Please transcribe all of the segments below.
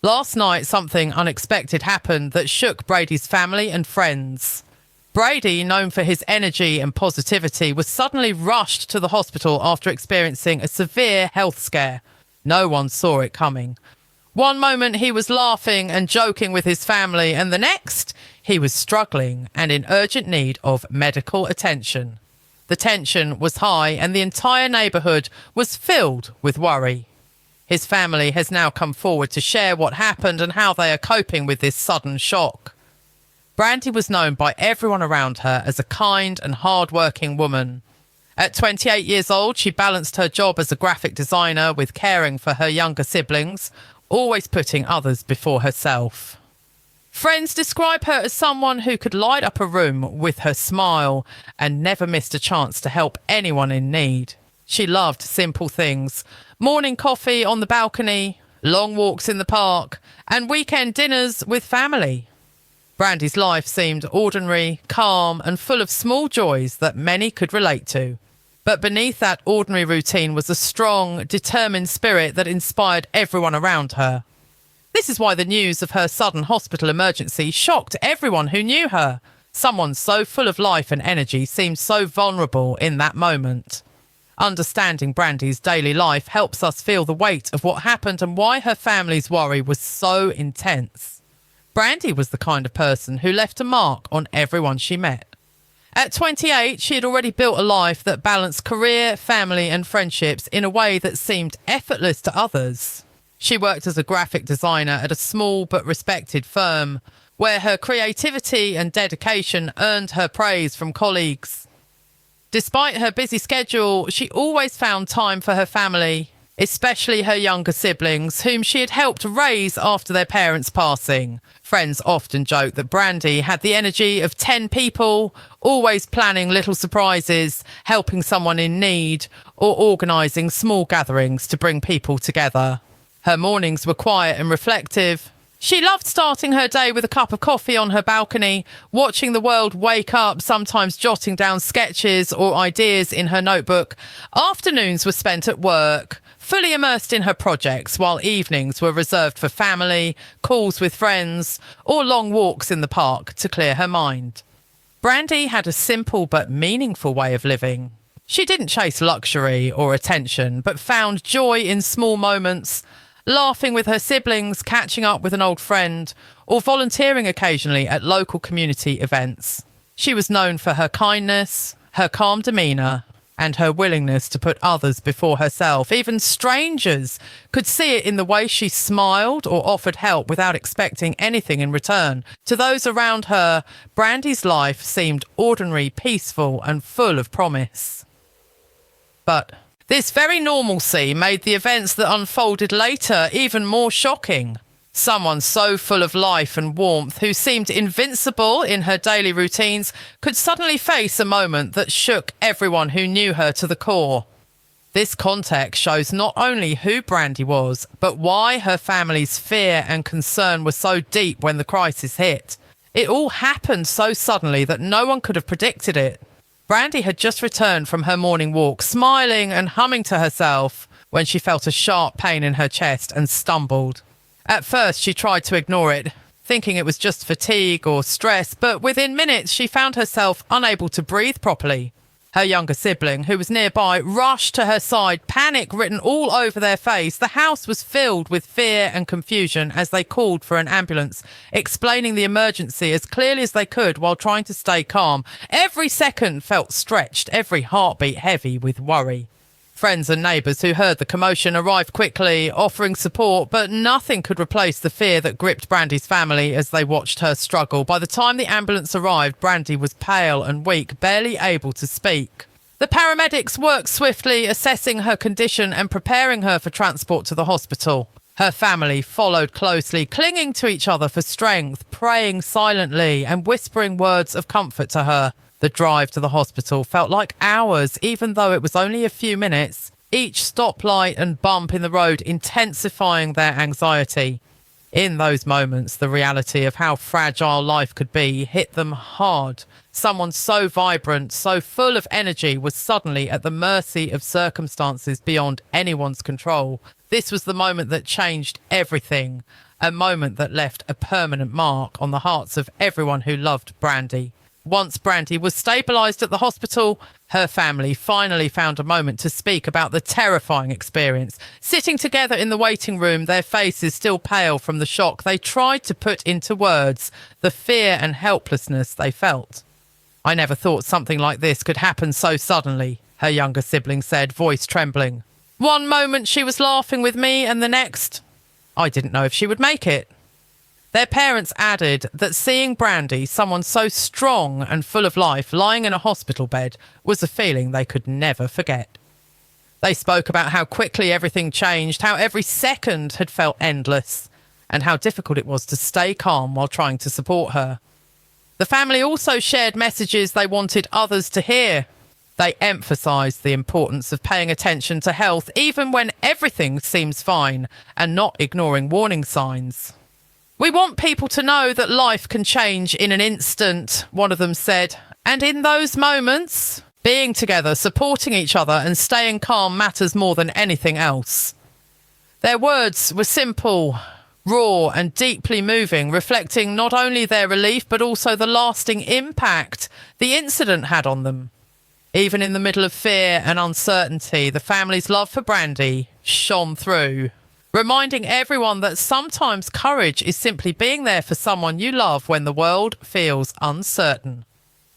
Last night, something unexpected happened that shook Brady's family and friends. Brady, known for his energy and positivity, was suddenly rushed to the hospital after experiencing a severe health scare. No one saw it coming. One moment he was laughing and joking with his family, and the next he was struggling and in urgent need of medical attention. The tension was high and the entire neighbourhood was filled with worry. His family has now come forward to share what happened and how they are coping with this sudden shock. Brandy was known by everyone around her as a kind and hard-working woman. At 28 years old, she balanced her job as a graphic designer with caring for her younger siblings, always putting others before herself. Friends describe her as someone who could light up a room with her smile and never missed a chance to help anyone in need. She loved simple things: morning coffee on the balcony, long walks in the park, and weekend dinners with family. Brandy's life seemed ordinary, calm, and full of small joys that many could relate to. But beneath that ordinary routine was a strong, determined spirit that inspired everyone around her. This is why the news of her sudden hospital emergency shocked everyone who knew her. Someone so full of life and energy seemed so vulnerable in that moment. Understanding Brandy's daily life helps us feel the weight of what happened and why her family's worry was so intense. Brandy was the kind of person who left a mark on everyone she met. At 28, she had already built a life that balanced career, family and friendships in a way that seemed effortless to others. She worked as a graphic designer at a small but respected firm, where her creativity and dedication earned her praise from colleagues. Despite her busy schedule, she always found time for her family, especially her younger siblings, whom she had helped raise after their parents' passing. Friends often joke that Brandy had the energy of 10 people, always planning little surprises, helping someone in need, or organising small gatherings to bring people together. Her mornings were quiet and reflective. She loved starting her day with a cup of coffee on her balcony, watching the world wake up, sometimes jotting down sketches or ideas in her notebook. Afternoons were spent at work, fully immersed in her projects, while evenings were reserved for family, calls with friends, or long walks in the park to clear her mind. Brandy had a simple but meaningful way of living. She didn't chase luxury or attention, but found joy in small moments, laughing with her siblings, catching up with an old friend, or volunteering occasionally at local community events. She was known for her kindness, her calm demeanour, and her willingness to put others before herself. Even strangers could see it in the way she smiled or offered help without expecting anything in return. To those around her, Brandy's life seemed ordinary, peaceful, and full of promise. But this very normalcy made the events that unfolded later even more shocking. Someone so full of life and warmth, who seemed invincible in her daily routines, could suddenly face a moment that shook everyone who knew her to the core. This context shows not only who Brandy was, but why her family's fear and concern were so deep when the crisis hit. It all happened so suddenly that no one could have predicted it. Brandy had just returned from her morning walk, smiling and humming to herself, when she felt a sharp pain in her chest and stumbled. At first, she tried to ignore it, thinking it was just fatigue or stress, but within minutes, she found herself unable to breathe properly. Her younger sibling, who was nearby, rushed to her side, panic written all over their face. The house was filled with fear and confusion as they called for an ambulance, explaining the emergency as clearly as they could while trying to stay calm. Every second felt stretched, every heartbeat heavy with worry. Friends and neighbours who heard the commotion arrived quickly, offering support, but nothing could replace the fear that gripped Brandy's family as they watched her struggle. By the time the ambulance arrived, Brandy was pale and weak, barely able to speak. The paramedics worked swiftly, assessing her condition and preparing her for transport to the hospital. Her family followed closely, clinging to each other for strength, praying silently and whispering words of comfort to her. The drive to the hospital felt like hours, even though it was only a few minutes, each stoplight and bump in the road intensifying their anxiety. In those moments, the reality of how fragile life could be hit them hard. Someone so vibrant, so full of energy, was suddenly at the mercy of circumstances beyond anyone's control. This was the moment that changed everything. a moment that left a permanent mark on the hearts of everyone who loved Brandy. Once Brandy was stabilised at the hospital, her family finally found a moment to speak about the terrifying experience. Sitting together in the waiting room, their faces still pale from the shock, they tried to put into words the fear and helplessness they felt. "I never thought something like this could happen so suddenly," her younger sibling said, voice trembling. "One moment she was laughing with me and the next, I didn't know if she would make it." Their parents added that seeing Brandy, someone so strong and full of life, lying in a hospital bed was a feeling they could never forget. They spoke about how quickly everything changed, how every second had felt endless, and how difficult it was to stay calm while trying to support her. The family also shared messages they wanted others to hear. They emphasised the importance of paying attention to health even when everything seems fine and not ignoring warning signs. "We want people to know that life can change in an instant," one of them said. "And in those moments, being together, supporting each other and staying calm matters more than anything else." Their words were simple, raw and deeply moving, reflecting not only their relief but also the lasting impact the incident had on them. Even in the middle of fear and uncertainty, the family's love for Brandy shone through, reminding everyone that sometimes courage is simply being there for someone you love when the world feels uncertain.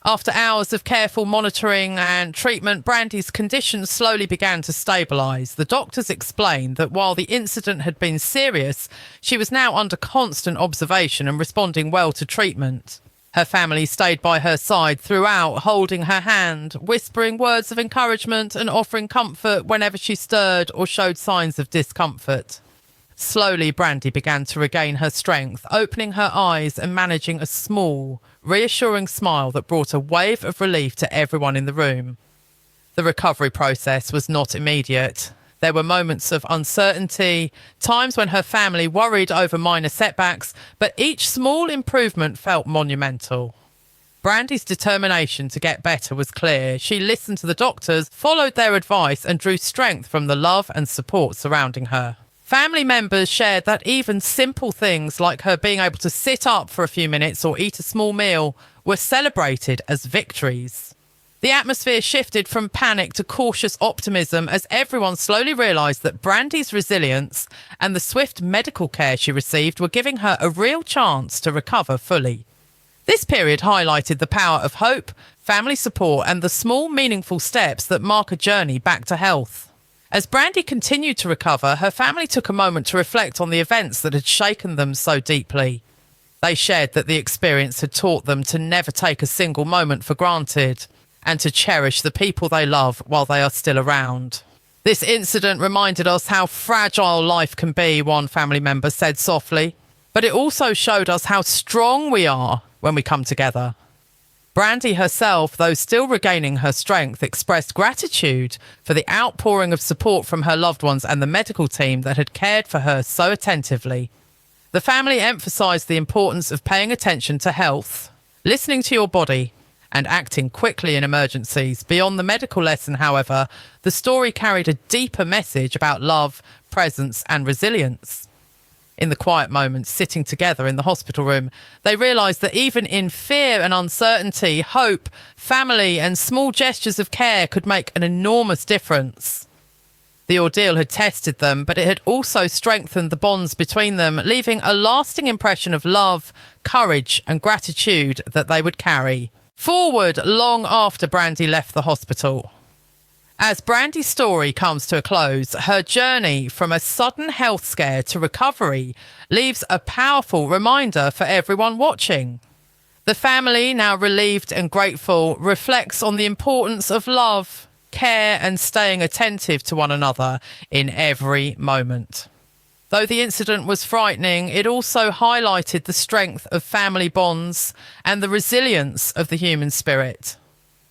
After hours of careful monitoring and treatment, Brandy's condition slowly began to stabilise. The doctors explained that while the incident had been serious, she was now under constant observation and responding well to treatment. Her family stayed by her side throughout, holding her hand, whispering words of encouragement and offering comfort whenever she stirred or showed signs of discomfort. Slowly, Brandy began to regain her strength, opening her eyes and managing a small, reassuring smile that brought a wave of relief to everyone in the room. The recovery process was not immediate. There were moments of uncertainty, times when her family worried over minor setbacks, but each small improvement felt monumental. Brandy's determination to get better was clear. She listened to the doctors, followed their advice, and drew strength from the love and support surrounding her. Family members shared that even simple things like her being able to sit up for a few minutes or eat a small meal were celebrated as victories. The atmosphere shifted from panic to cautious optimism as everyone slowly realised that Brandy's resilience and the swift medical care she received were giving her a real chance to recover fully. This period highlighted the power of hope, family support, and the small, meaningful steps that mark a journey back to health. As Brandy continued to recover, her family took a moment to reflect on the events that had shaken them so deeply. They shared that the experience had taught them to never take a single moment for granted and to cherish the people they love while they are still around. "This incident reminded us how fragile life can be," one family member said softly, "but it also showed us how strong we are when we come together." Brandy herself, though still regaining her strength, expressed gratitude for the outpouring of support from her loved ones and the medical team that had cared for her so attentively. The family emphasised the importance of paying attention to health, listening to your body, and acting quickly in emergencies. Beyond the medical lesson, however, the story carried a deeper message about love, presence, and resilience. In the quiet moments sitting together in the hospital room, they realised that even in fear and uncertainty, hope, family, and small gestures of care could make an enormous difference. The ordeal had tested them, but it had also strengthened the bonds between them, leaving a lasting impression of love, courage, and gratitude that they would carry forward long after Brandy left the hospital. As Brandy's story comes to a close, her journey from a sudden health scare to recovery leaves a powerful reminder for everyone watching. The family, now relieved and grateful, reflects on the importance of love, care, and staying attentive to one another in every moment. Though the incident was frightening, it also highlighted the strength of family bonds and the resilience of the human spirit.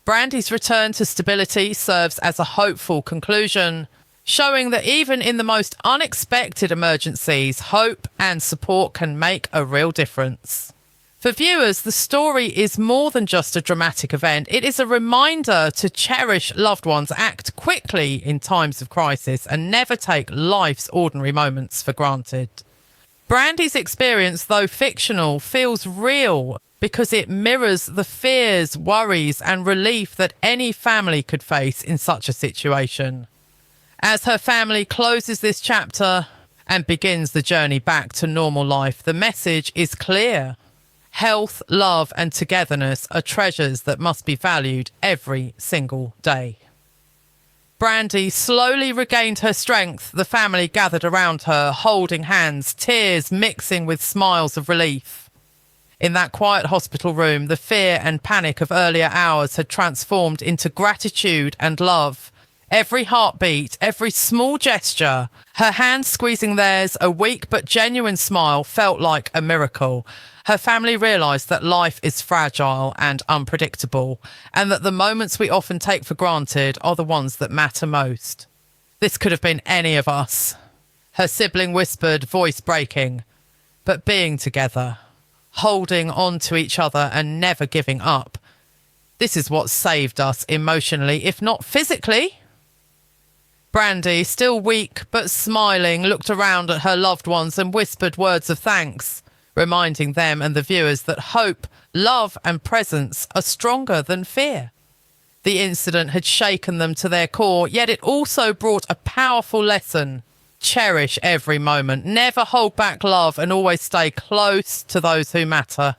Brandy's return to stability serves as a hopeful conclusion, showing that even in the most unexpected emergencies, hope and support can make a real difference. For viewers, the story is more than just a dramatic event. It is a reminder to cherish loved ones, act quickly in times of crisis, and never take life's ordinary moments for granted. Brandy's experience, though fictional, feels real because it mirrors the fears, worries, and relief that any family could face in such a situation. As her family closes this chapter and begins the journey back to normal life, the message is clear. Health, love, and togetherness are treasures that must be valued every single day. Brandy slowly regained her strength. The family gathered around her, holding hands, tears mixing with smiles of relief. In that quiet hospital room, the fear and panic of earlier hours had transformed into gratitude and love. Every heartbeat, every small gesture, her hands squeezing theirs, a weak but genuine smile felt like a miracle. Her family realised that life is fragile and unpredictable, and that the moments we often take for granted are the ones that matter most. This could have been any of us. Her sibling whispered, voice breaking, but being together, holding on to each other and never giving up. This is what saved us emotionally, if not physically. Brandy, still weak but smiling, looked around at her loved ones and whispered words of thanks, reminding them and the viewers that hope, love, and presence are stronger than fear. The incident had shaken them to their core, yet it also brought a powerful lesson. Cherish every moment, never hold back love, and always stay close to those who matter.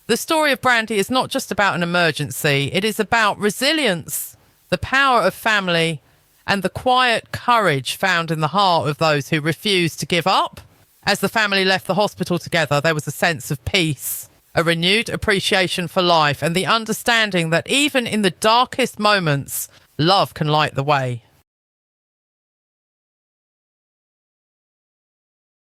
The story of Brandy is not just about an emergency, it is about resilience, the power of family, and the quiet courage found in the heart of those who refuse to give up. As the family left the hospital together, there was a sense of peace, a renewed appreciation for life, and the understanding that even in the darkest moments, love can light the way.